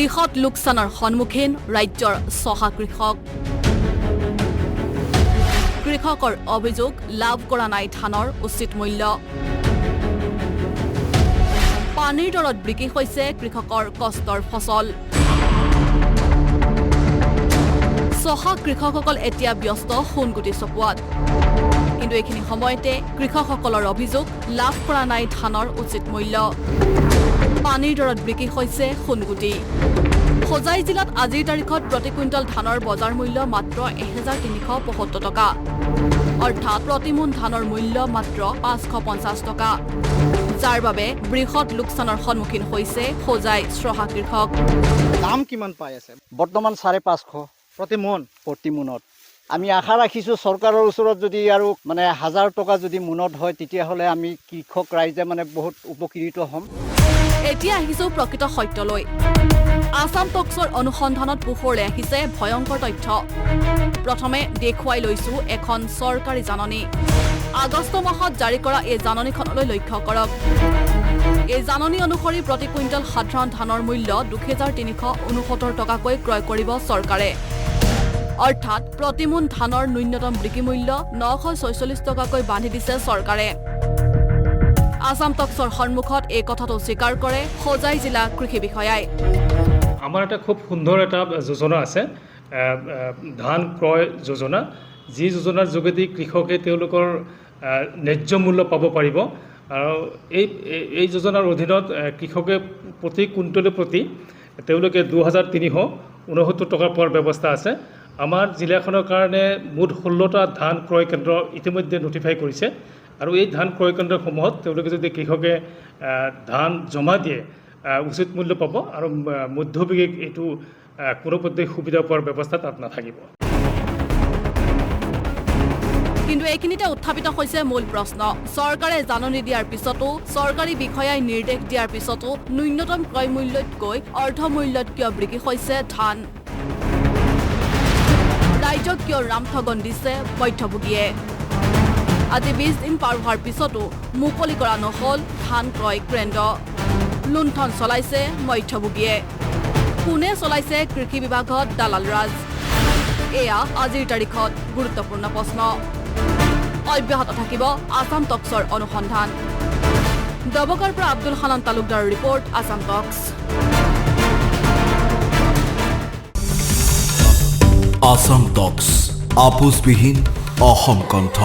বৃহৎ লোকচানৰ সন্মুখীন ৰাজ্যৰ চহা কৃষক। কৃষকৰ অভিযোগ লাভ কৰা নাই ধানৰ উচিত মূল্য। পানীৰ দৰত বিক্ৰী হৈছে কৃষকৰ কষ্টৰ ফচল। চহা কৃষকসকল এতিয়া ব্যস্ত সোণগুটি চপোৱাত। কিন্তু এইখিনি সময়তে কৃষকসকলৰ অভিযোগ লাভ কৰা নাই ধানৰ উচিত মূল্য। পানীৰ দৰত বিক্ৰী হৈছে সোণগুটি। হোজাই জিলাত আজিৰ তাৰিখত প্ৰতি কুইণ্টল ধানৰ বজাৰ মূল্য মাত্ৰ 1375 টকা, অৰ্থাৎ প্ৰতিমোন ধানৰ মূল্য মাত্ৰ 550 টকা, যাৰ বাবে বৃহৎ লোকচানৰ সন্মুখীন হৈছে হোজাই চহা কৃষক। দাম কিমান পাই আছে? বৰ্তমান 550 প্ৰতি মোনত। আমি আশা ৰাখিছোঁ চৰকাৰৰ ওচৰত যদি আৰু 1000 টকা যদি মোনত হয় তেতিয়াহ'লে আমি কৃষক ৰাইজে বহুত উপকৃত হ'ম। এতিয়া আহিছোঁ প্ৰকৃত সত্যলৈ। আছাম টক্সৰ অনুসন্ধানত পোহৰলৈ আহিছে ভয়ংকৰ তথ্য। প্ৰথমে দেখুৱাই লৈছোঁ এখন চৰকাৰী জাননী। আগষ্ট মাহত জাৰি কৰা এই জাননীখনলৈ লক্ষ্য কৰক। এই জাননী অনুসৰি প্ৰতি কুইণ্টল সাধাৰণ ধানৰ মূল্য 2369 টকাকৈ ক্ৰয় কৰিব চৰকাৰে, অৰ্থাৎ প্ৰতিমোন ধানৰ ন্যূনতম বিক্ৰী মূল্য 946 টকাকৈ বান্ধি দিছে চৰকাৰে। আছাম টক্সৰ সন্মুখত এই কথাটো স্বীকাৰ কৰে হোজাই জিলা কৃষি বিষয়াই। আমাৰ এটা খুব সুন্দৰ এটা যোজনা আছে, ধান ক্ৰয় যোজনা, যি যোজনাৰ যোগেদি কৃষকে তেওঁলোকৰ ন্যায্য মূল্য পাব পাৰিব। আৰু এই যোজনাৰ অধীনত কৃষকে প্ৰতি কুইণ্টলৰ প্ৰতি তেওঁলোকে 2369 টকা পোৱাৰ ব্যৱস্থা আছে। আমাৰ জিলাখনৰ কাৰণে মুঠ 16টা ধান ক্ৰয় কেন্দ্ৰ ইতিমধ্যে নটিফাই কৰিছে। আৰু এই ধান ক্ৰয় কেন্দ্ৰসমূহত তেওঁলোকে যদি কৃষকে ধান জমা দিয়ে উচিত মূল্য পাব, আৰু মধ্যভোগীক এইটো কোনো পদ্ধতি সুবিধা পোৱাৰ ব্যৱস্থা তাত নাথাকিব। কিন্তু এইখিনিতে উত্থাপিত হৈছে মূল প্ৰশ্ন। চৰকাৰে জাননী দিয়াৰ পিছতো, চৰকাৰী বিষয়াই নিৰ্দেশ দিয়াৰ পিছতো ন্যূনতম ক্ৰয় মূল্যতকৈ অৰ্ধ মূল্যত কিয় বিক্ৰী হৈছে ধান? ৰাজ্যক কিয় ৰামঠগন দিছে মধ্যভোগীয়ে? আজি 20 দিন পাৰ হোৱাৰ পিছতো মুকলি কৰা নহ'ল ধান ক্ৰয় কেন্দ্ৰ। লুণ্ঠন চলাইছে মধ্যভোগীয়ে। কোনে চলাইছে কৃষি বিভাগত দালাল ৰাজ? এয়া আজিৰ তাৰিখত গুৰুত্বপূৰ্ণ প্ৰশ্ন। অব্যাহত থাকিব আছাম টক্সৰ অনুসন্ধান। দবকাৰ পৰা আব্দুল হানান তালুকদাৰৰ ৰিপৰ্ট, আছাম টক্স। আছাম টক্স, আপোচবিহীন অসম কণ্ঠ।